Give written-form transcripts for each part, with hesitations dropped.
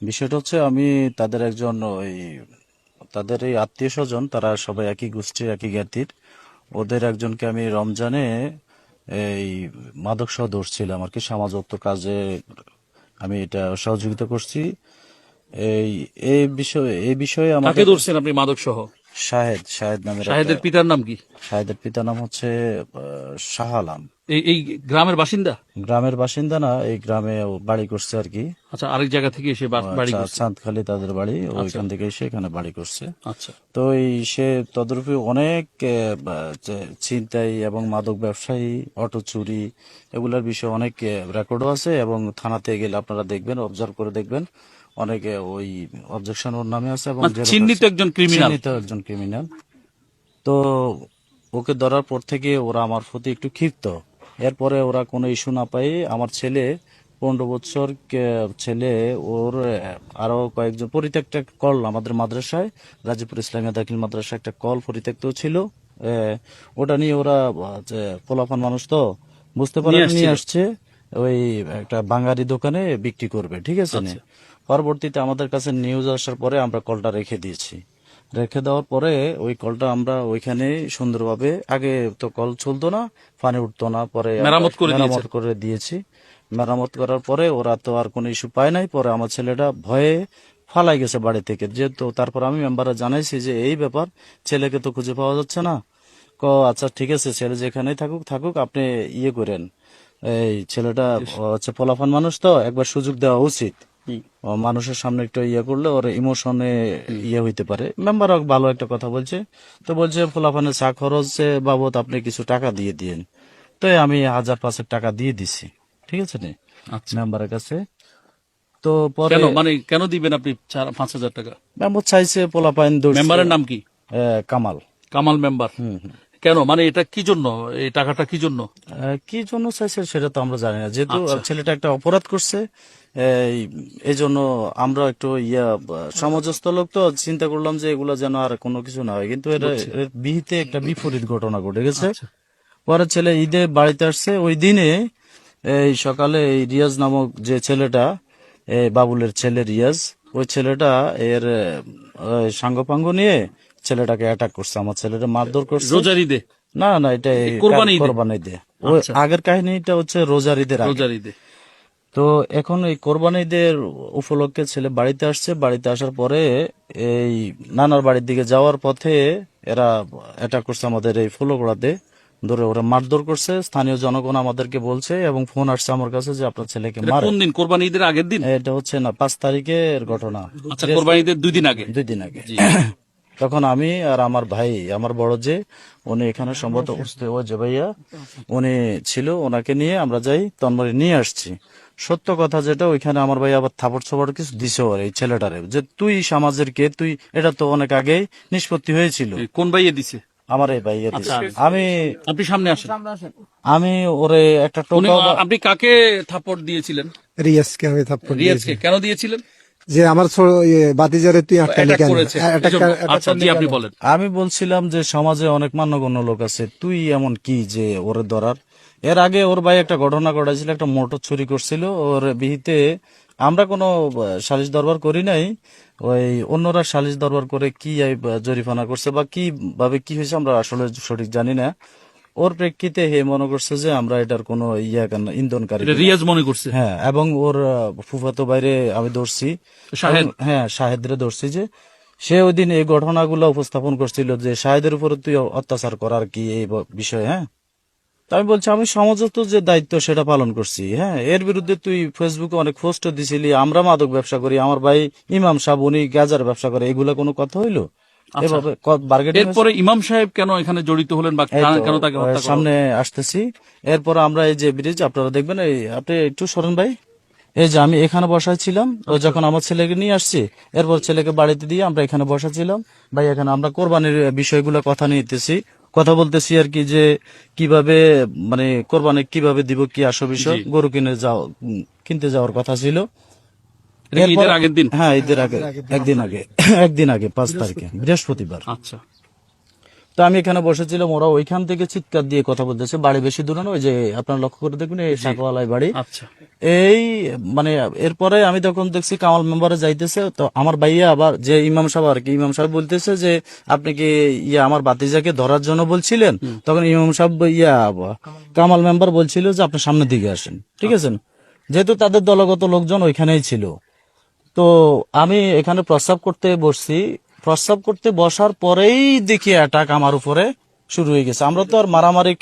বিষয়টা হচ্ছে আমি তাদের একজন ওই তাদের এই আত্মীয় স্বজন, তারা সবাই একই গোষ্ঠীর একই জ্ঞাতির। ওদের একজনকে আমি রমজানে এই মাদক সহ ধরছিলাম আর কি, সমাজত্ব কাজে আমি এটা সহযোগিতা করছি। এই এই বিষয়ে কাকে আমাদের ধরছেন আপনি মাদক সহ? শাহেদ শাহেদ নামের একটা, শাহেদের পিতার নাম কি? শাহেদের পিতার নাম হচ্ছে শাহ আলম। এই গ্রামের বাসিন্দা? গ্রামের বাসিন্দা না, এই গ্রামে ও বাড়ি করছে আর কি। আচ্ছা, আরেক জায়গা থেকে এসে বাড়ি করছে। চাঁদখালি তাদের বাড়ি, আচ্ছা ওইখান থেকে এসে এখানে বাড়ি করছে। আচ্ছা। তো এই সে তদরূপে অনেক ছিনতাই এবং মাদক ব্যবসায়ী, অটো চুরি, এগুলোর বিষয়ে অনেক রেকর্ডও আছে, এবং থানাতে গেলে আপনারা দেখবেন, অবজার্ভ করে দেখবেন, অনেকে ওই অবজেকশন ওর নামে আছে এবং মানে জেরো চিহ্নিত একজন ক্রিমিনাল। চিহ্নিত একজন ক্রিমিনাল। তো ওকে ধরার পর থেকে ওরা আমার প্রতি একটু ক্ষিপ্ত। এরপরে ওরা কোনো ইস্যু না পাই, আমার ছেলে 15 বছর ছেলে, ওর আরো কয়েকজন পরিত্যক্ত একটা কল আমাদের মাদ্রাসায়, গাজীপুর ইসলামিয়া দাখিল মাদ্রাসায় একটা কল পরিত্যক্ত ছিল। ওটা নিয়ে ওরা যে পোলাপান মানুষ তো বুঝতে পারে নিয়ে নিয়ে আসছিল। আসছে ওই একটা বাঙালি দোকানে বিক্রি করবে, ঠিক আছে নে। আচ্ছা। পরবর্তীতে আমাদের কাছে নিউজ আসার পরে আমরা কলটা রেখে দিয়েছি। রেখে দেওয়ার পরে ওই কলটা আমরা ওইখানে সুন্দরভাবে, আগে তো কল চলতো না, পানি উঠতো না, পরে আমরা মেরামত করে মেরামত দিয়েছেন। করে দিয়েছি। মেরামত করার পরে ওরা তো আর কোনো ইস্যু পায় নাই। পরে আমার ছেলেটা ভয়ে ফালাই গেছে বাড়ি থেকে, যেহেতু তারপর আমি মেম্বাররা জানাইছি যে এই ব্যাপার, ছেলেকে তো খুঁজে পাওয়া যাচ্ছে না। আচ্ছা ঠিক আছে, ছেলে যেখানেই থাকুক থাকুক, আপনি ইয়ে করেন, এই ছেলেটা হচ্ছে পোলাপান মানুষ, তো একবার সুযোগ দেওয়া উচিত। ও মানুষের সামনে একটু ইয়ে করলে ওর ইমোশনে ইয়ে হইতে পারে। মেম্বার ভালো একটা কথা বলছে, তো বলছে পোলাপানের চা খরচে বাবদ আপনি কিছু টাকা দিয়ে দিয়েন। তো আমি 1000-500 টাকা দিয়ে দিছি, ঠিক আছে নি, আচ্ছা। মেম্বারের কাছে। তো পরে কেন, মানে কেন দিবেন আপনি 5,000 টাকা? মেম্বার চাইছে, পোলাপাইন দৌড়ছে। মেম্বারের নাম কি? কামাল। কামাল মেম্বার। কেন, মানে এটা কি জন্য, এই টাকাটা কি জন্য? কি জন্য চাইছে সেটা তো আমরা জানি না, যেহেতু আচ্ছা। ছেলেটা একটা অপরাধ করছে। এই এই জন্য আমরা একটু সমাজস্থ লোক তো চিন্তা করলাম যে এগুলো যেন আর কোনো কিছু না হয়, কিন্তু বুঝছি। এর বিহিতে একটা বিপরীত ঘটনা ঘটে গেছে। আচ্ছা। পরে ছেলে ঈদে বাড়িতে আসছে, ওই দিনে এই সকালে এই রিয়াজ নামক যে ছেলেটা, এই বাবুলের ছেলে রিয়াজ, ওই ছেলেটা এর সাঙ্গপাঙ্গ নিয়ে ছেলেটাকে অ্যাটাক করছে, আমার ছেলেটা মারধর করছে। রোজার ঈদে? না না, এটা এই কোরবানি ঈদে? কোরবানি ঈদে। ওই আচ্ছা। আগের কাহিনীটা হচ্ছে রোজার ঈদের আগে। রোজার ঈদে। তো এখন এই কোরবানি ঈদের উপলক্ষে ছেলে বাড়িতে আসছে, বাড়িতে আসার পরে এই নানার বাড়ির দিকে যাওয়ার পথে এরা অ্যাটাক করছে আমাদের এই ফুলগড়াতে, ধরে ওরা মারধর করছে। স্থানীয় জনগণ আমাদেরকে বলছে এবং ফোন আসছে আমার কাছে যে আপনার ছেলেকে এটা মারে। কোন দিন, কোরবানি ঈদের আগের দিন? এটা হচ্ছে না 5 তারিখের ঘটনা, আচ্ছা, কোরবানি ঈদের 2 দিন আগে। 2 দিন আগে। জি। তখন আমি আর আমার ভাই, আমার বড় যে, উনি এখানে সম্ভবত ও যে ভাইয়া উনি ছিল, ওনাকে নিয়ে আমরা যাই, তন্মরে নিয়ে আসছি। সত্য কথা যেটা, ওইখানে আমার ভাই আবার থাপড় ছাপড় কিছু দিছে ওর এই ছেলেটারে, যে তুই সমাজের কে তুই, এটা তো অনেক আগেই নিষ্পত্তি হয়েছিল। কোন ভাইয়ে দিছে? আমার এই ভাই আচ্ছা, আমি আপনি সামনে আসেন। আমি ওরে একটা টোকা আপনি কাকে থাপ্পড় দিয়েছিলেন? রিয়াজকে আমি থাপ্পড় দিয়েছি রিয়াজকে কেন দিয়েছিলেন? যে আমার বাতিজারে তুই আটকালি অ্যাটাক কেন? করেছে এজন্য? আচ্ছা জি, আপনি বলেন। আমি বলছিলাম যে সমাজে অনেক মান্যগণ্য লোক আছে, তুই এমন কি যে ওরে ধরার। এর আগে ওর ভাই একটা ঘটনা ঘটেছিল, একটা মোটর চুরি করছিল ওর বিহিতে। আমরা কোনো সালিশ দরবার করি নাই, ওই অন্যরা সালিশ দরবার করে কি জরিমানা করছে বা কি ভাবে কি হয়েছে আমরা আসলে সঠিক জানি না। ওর প্রেক্ষিতে হে মনে করছে যে আমরা এটার কোনো ইন্ধনকারী এটা কিনা। রিয়াজ মনে করছে। হ্যাঁ, এবং ওর ফুফাতো বাইরে আমি ধরছি, শাহেদ। হ্যাঁ শাহেদরে ধরছি, যে সে ওই দিন এই ঘটনাগুলো উপস্থাপন করছিল যে শাহেদের উপরে তুই অত্যাচার করার কি এই বিষয়ে। হ্যাঁ, তা আমি বলছি আমি সমাজত যে দায়িত্ব সেটা পালন করছি। হ্যাঁ, এর বিরুদ্ধে তুই ফেসবুকে অনেক পোস্ট দিছিলি, আমরা মাদক ব্যবসা করি, আমার ভাই ইমাম সাহেব উনি গাজার ব্যবসা করে, এগুলা কোনো কথা হইলো? আচ্ছা। এভাবে বার্গেটিং এরপরে ইমাম সাহেব কেন এখানে জড়িত হলেন, বা এই তো কেন তাকে হত্যা করা হলো? সামনে আসতেছি। এরপর আমরা এই যে ব্রিজ আপনারা দেখবেন, এই আপনি একটু সরেন ভাই, এই যে আমি এখানে বসাইছিলাম, ও যখন আমার ছেলেকে নিয়ে আসছি, এরপর ছেলেকে বাড়িতে দিয়ে আমরা এখানে বসাছিলাম। ভাই এখানে আমরা কোরবানির বিষয়গুলো কথা নিতেছি, কথা বলতেছি আর কি, যে কিভাবে মানে কোরবানি কিভাবে দিব, কি আসো বিষয়, জি। গরু কিনতে যাওয়ার কথা ছিল। এটা কি ঈদের আগের দিন? হ্যাঁ, ঈদের আগে একদিন আগে একদিন আগে 5 তারিখে বৃহস্পতিবার। আচ্ছা। তো আমি এখানে বসেছিলাম, ওরা ওইখান থেকে চিৎকার দিয়ে কথা বলতেছে, বাড়ি বেশি দূরে না, ওই যে আপনার লক্ষ্য করে দেখবেন এই শাকওয়ালাই বাড়ি। আচ্ছা, এই মানে এরপরে আমি তখন দেখছি কামাল মেম্বারে যাইতেছে, তো আমার ভাইয়া আবার যে ইমাম সাহেব আর কি, ইমাম সাহেব বলতেছে যে আপনি কি আমার ভাতিজাকে ধরার জন্য বলছিলেন? তখন ইমাম সাহেব কামাল মেম্বার বলছিল যে আপনি সামনের দিকে আসেন, ঠিক আছে? যেহেতু তাদের দলগত লোকজন ওইখানেই ছিল, তো আমি এখানে প্রস্রাব করতে বসছি। প্রস্রাব করতে বসার পরেই দেখি অ্যাটাক আমার উপরে শুরু হয়ে গেছে। আমরা তো আর মারামারি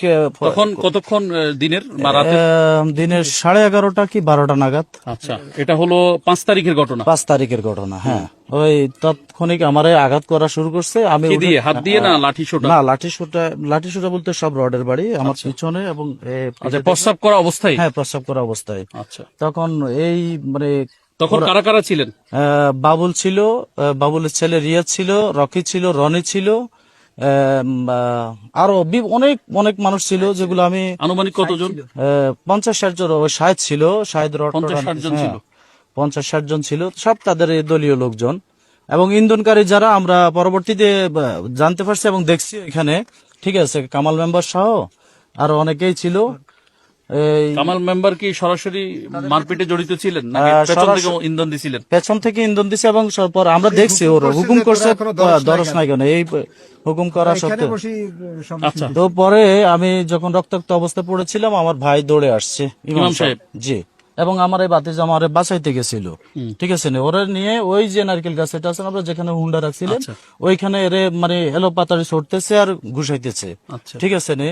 তখন কতক্ষণ দিনের বা রাতের? দিনের 11:30 কি 12টা নাগাদ। আচ্ছা, এটা হলো 5 তারিখের ঘটনা। 5 তারিখের ঘটনা, হ্যাঁ। ওই তাৎক্ষণিক আমারে আঘাত করা শুরু করছে। আমি কি দিয়ে, হাত দিয়ে না লাঠি সোটা? না, লাঠি সোটা বলতে সব রডের বাড়ি আমার পিছনে এবং আচ্ছা, প্রস্রাব করা অবস্থায়? হ্যাঁ, প্রস্রাব করা অবস্থায়। আচ্ছা, তখন এই মানে তখন কারা কারা ছিলেন? বাবুল ছিল, বাবুলের ছেলে রিয়াজ ছিল, রকি ছিল, রনি ছিল, আরো অনেক অনেক মানুষ ছিল, যেগুলো আমি আনুমানিক কতজন? 50-60 জন। ওই শাহেদ ছিল, শাহেদ 50-60 জন ছিল। 50-60 জন ছিল, সব তাদের এই দলীয় লোকজন এবং ইন্ধনকারী যারা আমরা পরবর্তীতে জানতে পারছি এবং দেখছি এখানে, ঠিক আছে, কামাল মেম্বার সহ আরো অনেকেই ছিল। এই কামাল মেম্বার কি সরাসরি মারপিটে জড়িত ছিলেন নাকি পেছন থেকে ইন্ধন দিছিলেন? পেছন থেকে ইন্ধন দিছে এবং পর আমরা দেখছি ওর হুকুম করছে, দরস নাই কেন এই হুকুম করা সত্ত্বেও। আচ্ছা, তো পরে আমি যখন রক্তাক্ত অবস্থায় পড়েছিলাম, আমার ভাই দৌড়ে আসছে, ইমাম সাহেব, জি, এবং আমার এই বাতিজা আমারে বাঁচাইতে গেছিল, ঠিক আছে? ওরা নিয়ে ওই যে নারকেল গাছ এটা আছে আমরা যেখানে হুন্ডা রাখছিলেন, ওইখানে এরে মানে এলো পাতারি ছড়তেছে আর ঘুষাইতেছে, আচ্ছা, ঠিক আছে নে।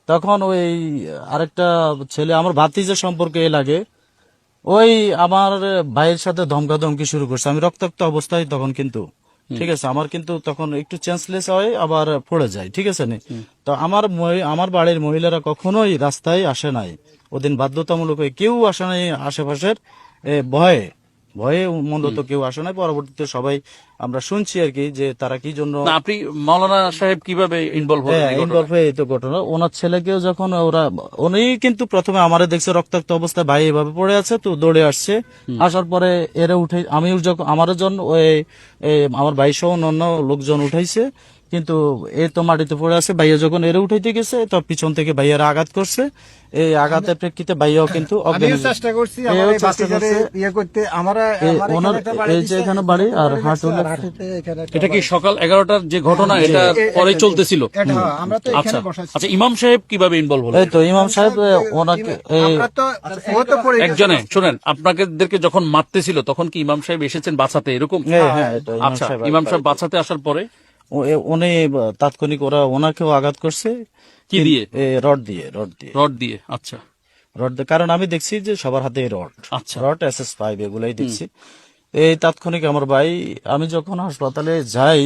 তখন ওই আরেকটা ছেলে আমার ভাতিজা সম্পর্কে লাগে, ওই আমার ভাইয়ের সাথে ধমকাধমকি শুরু করছে। আমি রক্তাক্ত অবস্থায় তখন কিন্তু, ঠিক আছে, আমার কিন্তু তখন একটু চেঞ্জলেস হয়, আবার পড়ে যায়, ঠিক আছে নি। তো আমার বাড়ির মহিলারা কখনোই রাস্তায় আসে নাই ওদিন, বাধ্যতামূলক হয়ে কেউ আসে নাই আশেপাশের ভয়ে ভয়ে মূলত কেউ আসে নাই। পরবর্তীতে সবাই আমরা শুনছি আর কি যে তারা কি জন্য। না, আপনি মাওলানা সাহেব কিভাবে ইনভলভ হলেন এই ঘটনায়? ইনভলভ হয়ে এই তো ঘটনা। ওনার ছেলেকেও যখন উনি কিন্তু প্রথমে আমারে দেখছে রক্তাক্ত অবস্থায়, ভাই এভাবে পড়ে আছে, তো দৌড়ে আসছে। আসার পরে এরা উঠে, আমি যখন আমার জন্য আমার ভাই সহ অন্য লোকজন উঠাইছে, কিন্তু এ তো মাটিতে পড়ে আছে। ভাইয়া যখন এরা উঠাইতে গেছে, তো পিছন থেকে ভাইয়ারা আঘাত করছে। এই আঘাতের প্রেক্ষিতে ভাইয়াও কিন্তু চেষ্টা করছি ইয়ে করতে। এই যে এখানে বাড়ি আর হাঁটু। এটা কি সকাল 11টার যে ঘটনা, এটা পরে চলতেছিল? আচ্ছা আচ্ছা, ইমাম সাহেব কিভাবে ইনভলভ হলেন? এই তো ইমাম সাহেব ওনাকে একজনে শোনেন, আপনাদেরকে যখন মারতেছিল তখন কি ইমাম সাহেব এসেছেন বাঁচাতে, এরকম? আচ্ছা, ইমাম সাহেব বাঁচাতে আসার পরে উনি তাৎক্ষণিক ওনাকেও আঘাত করছে। কি দিয়ে? রড দিয়ে। আচ্ছা, রড দিয়ে, কারণ আমি দেখছি যে সবার হাতে রড, আচ্ছা, রড SS5 এগুলাই দেখছি। এই তাৎক্ষণিক আমার ভাই, আমি যখন হাসপাতালে যাই,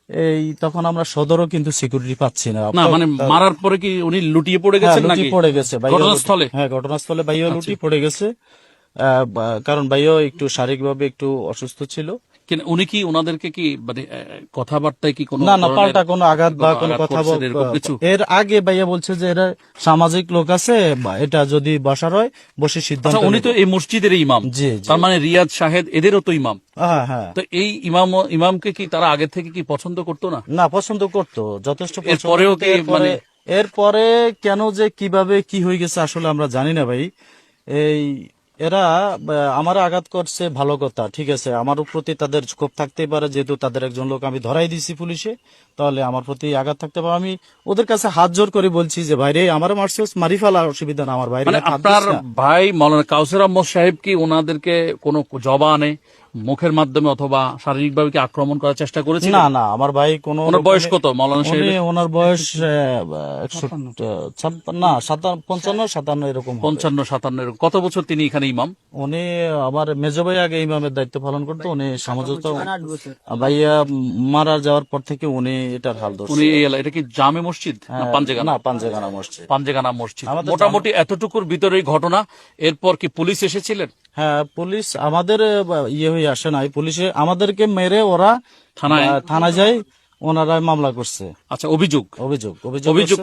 এই তখন আমরা সদরও কিন্তু সিকিউরিটি পাচ্ছি না। না মানে মারার পরে কি উনি লুটিয়ে পড়ে গেছেন নাকি? পড়ে গেছে ঘটনাস্থলে? হ্যাঁ, ঘটনাস্থলে ভাইও লুটিয়ে পড়ে গেছে, কারণ ভাইও একটু শারীরিকভাবে একটু অসুস্থ ছিল। উনি কি ওনাদেরকে কি মানে কথাবার্তায় কি কোনো না পাল্টা কোনো আঘাত বা কোনো কথা কিছু? এর আগে ভাইয়া বলছে যে এরা সামাজিক লোক আছে, এটা যদি বসার হয় বসে সিদ্ধান্ত। উনি তো এই মসজিদের ইমাম, জি, তার মানে রিয়াজ শাহেদ এদেরও তো ইমাম। হ্যাঁ। তো এই ইমামকে কি তারা আগে থেকে কি পছন্দ করতো না? না, পছন্দ করতো যথেষ্ট। এরপরেও কি মানে এরপরে কেন যে কিভাবে কি হয়ে গেছে আসলে আমরা জানি না ভাই। এই এরা আমার আঘাত করছে, ভালো কথা, ঠিক আছে, আমার প্রতি তাদের ক্ষোভ থাকতেই পারে, যেহেতু তাদের একজন লোক আমি ধরাই দিছি পুলিশে, তাহলে আমার প্রতি আঘাত থাকতে পারে। আমি ওদের কাছে হাত জোর করে বলছি যে ভাই রে, আমার মারছে, মারি ফেলা, অসুবিধা না, আমার ভাই। মানে আপনার ভাই মাওলানা কাউসার আহমদ সাহেব কি ওনাদেরকে কোনো জবানে, মুখের মাধ্যমে অথবা শারীরিকভাবে কি আক্রমণ করার চেষ্টা করেছিল? না, আমার ভাই কোনো। ওনার বয়স কত মাওলানা সাহেব? ওনার বয়স 55-57 এরকম। 55-57 এরকম। কত বছর তিনি এখানে ইমাম? উনি আমার মেজো ভাই আগে ইমামের দায়িত্ব পালন করতো। উনি সমঝোতা ভাইয়া মারা যাওয়ার পর থেকে উনি এটার হাল ধরছেন। উনি এটা কি জামে মসজিদ না পাঞ্জেগানা? পাঞ্জেগানা মসজিদ। মোটামুটি এতটুকুর ভিতরে ঘটনা। এরপর কি পুলিশ এসেছিলেন? হ্যাঁ, পুলিশ আমাদের হয়ে আসে নাই। পুলিশে আমাদেরকে মেরে ওরা থানায় যায়, ওনারা মামলা করছে। আচ্ছা, অভিযোগ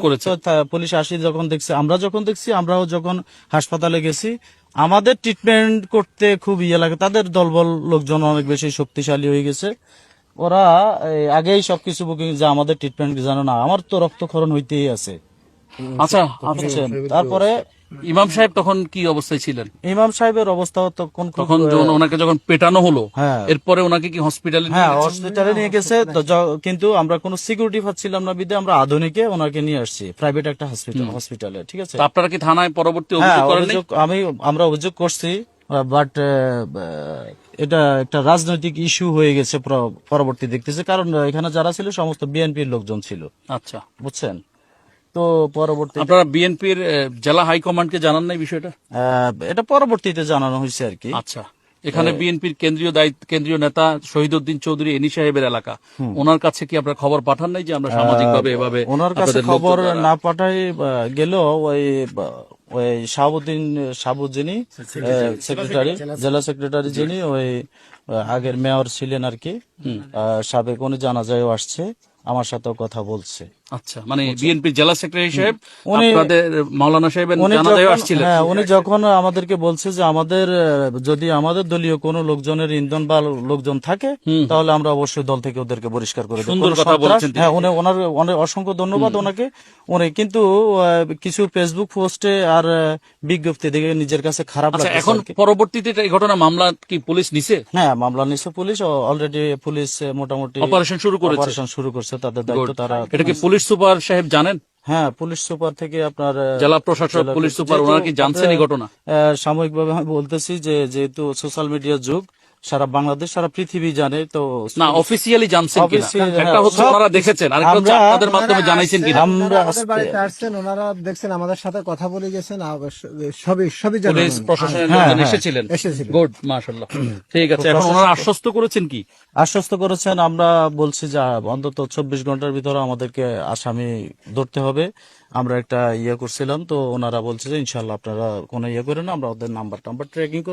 করেছে। পুলিশ আসি যখন দেখছি, আমরাও যখন হাসপাতালে গেছি, আমাদের ট্রিটমেন্ট করতে খুব লাগে। তাদের দলবল লোকজন অনেক বেশি শক্তিশালী হয়ে গেছে। ওরা আগেই সবকিছু বুকিং, যে আমাদের ট্রিটমেন্ট জানো না, আমার তো রক্তক্ষরণ হইতেই আছে, আচ্ছা বুঝছেন? তারপরে ইমাম সাহেব তখন কি অবস্থায় ছিলেন? ইমাম সাহেবের অবস্থা তো কোন তখন যখন ওনাকে যখন পেটানো হলো, হ্যাঁ। এরপরে ওনাকে কি হসপিটালে হ্যাঁ হসপিটালে নিয়ে গেছে তো কিন্তু আমরা কোনো সিকিউরিটি পাচ্ছিলাম না বিদে আমরা আধুনিকে ওনাকে নিয়ে আসছি প্রাইভেট একটা হসপিটালে, ঠিক আছে? আপনারা কি থানায় পরবর্তী হ্যাঁ অভিযোগ করেন? আমরা অভিযোগ করছি, বাট এটা একটা রাজনৈতিক ইস্যু হয়ে গেছে পরবর্তী দেখতেছে, কারণ এখানে যারা ছিল সমস্ত বিএনপির লোকজন ছিল, আচ্ছা, বুঝছেন? তো পরবর্তী আপনারা বিএনপির জেলা হাইকমান্ডকে জানান নাই বিষয়টা? এটা পরবর্তীতে জানানো হয়েছে আর কি। আচ্ছা, এখানে বিএনপির কেন্দ্রীয় নেতা শহীদউদ্দিন চৌধুরী এনি সাহেবের এলাকা, ওনার কাছে কি আপনারা খবর পাঠান নাই যে আমরা সামাজিকভাবে এভাবে ওনার কাছে আপনাদের খবর লোকজন দ্বারা- না পাঠাই গেলেও ওই সাবু যিনি সেক্রেটারি, জেলা সেক্রেটারি যিনি ওই আগের মেয়র ছিলেন আর কি, সাবেক, উনি জানাজায়ও আসছে, আমার সাথেও কথা বলছে। আচ্ছা, মানে বিএনপির জেলা সেক্রেটারি সাহেব উনি- আপনাদের মাওলানা সাহেবের উনি জানাজায় যখন- আসছিলেন? হ্যাঁ, উনি যখন আমাদেরকে বলছে যে আমাদের যদি আমাদের দলীয় কোনো লোকজনের ইন্ধন বা লোকজন থাকে তাহলে আমরা অবশ্যই দল থেকে ওদেরকে বহিষ্কার করে দেব। সুন্দর কোনো কথা সন্ত্রাস- বলেছেন তিনি। হ্যাঁ, ওনার অনেক অসংখ্য ধন্যবাদ ওনাকে। উনি কিন্তু কিছু ফেসবুক পোস্টে আর বিজ্ঞপ্তি দেখে নিজের কাছে খারাপ আচ্ছা, লাগছে এখন আর কি। পরবর্তীতে এই ঘটনা মামলা কি পুলিশ নিছে? হ্যাঁ, মামলা নিচ্ছে পুলিশ, অলরেডি পুলিশ মোটামুটি অপারেশন শুরু করেছে? অপারেশন শুরু করছে, তাদের দায়িত্ব তারা। এটা কি পুলিশ সুপার সাহেব জানেন? হ্যাঁ, পুলিশ সুপার থেকে আপনার জেলা প্রশাসক, পুলিশ সুপার, ওনারা কি জানছেন এই ঘটনা? সাময়িকভাবে আমি বলতেছি যে যেহেতু সোশ্যাল মিডিয়ার যুগ, সারা বাংলাদেশ সারা পৃথিবী জানে, তো না, অফিসিয়ালি জানছেন কিনা? Officially, একটা হ্যাঁ, হচ্ছে সব- ওনারা দেখেছেন, আরেকটা হচ্ছে আমরা- আপনাদের মাধ্যমে জানাইছেন কিনা? আমরা ওনারা আমাদের আজকে- বাড়িতে আসছেন, ওনারা দেখছেন, আমাদের সাথে কথা বলে গেছেন, সবই জানেন। পুলিশ প্রশাসনের হ্যাঁ, লোকজন হ্যাঁ, এসেছিলেন? এসেছিলেন। গুড, মাশাআল্লাহ। ঠিক আছে, এখন ওনারা আশ্বস্ত করেছেন কি? আশ্বস্ত করেছেন, আমরা বলছি যে অন্তত 24 ঘন্টার ভিতরে আমাদেরকে আসামি ধরতে হবে। আমরা একটা করছিলাম, তো ওনারা বলছে যে ইনশাল্লাহ আপনারা কোনো করেন না, আমরা ওদের নাম্বার ট্র্যাকিং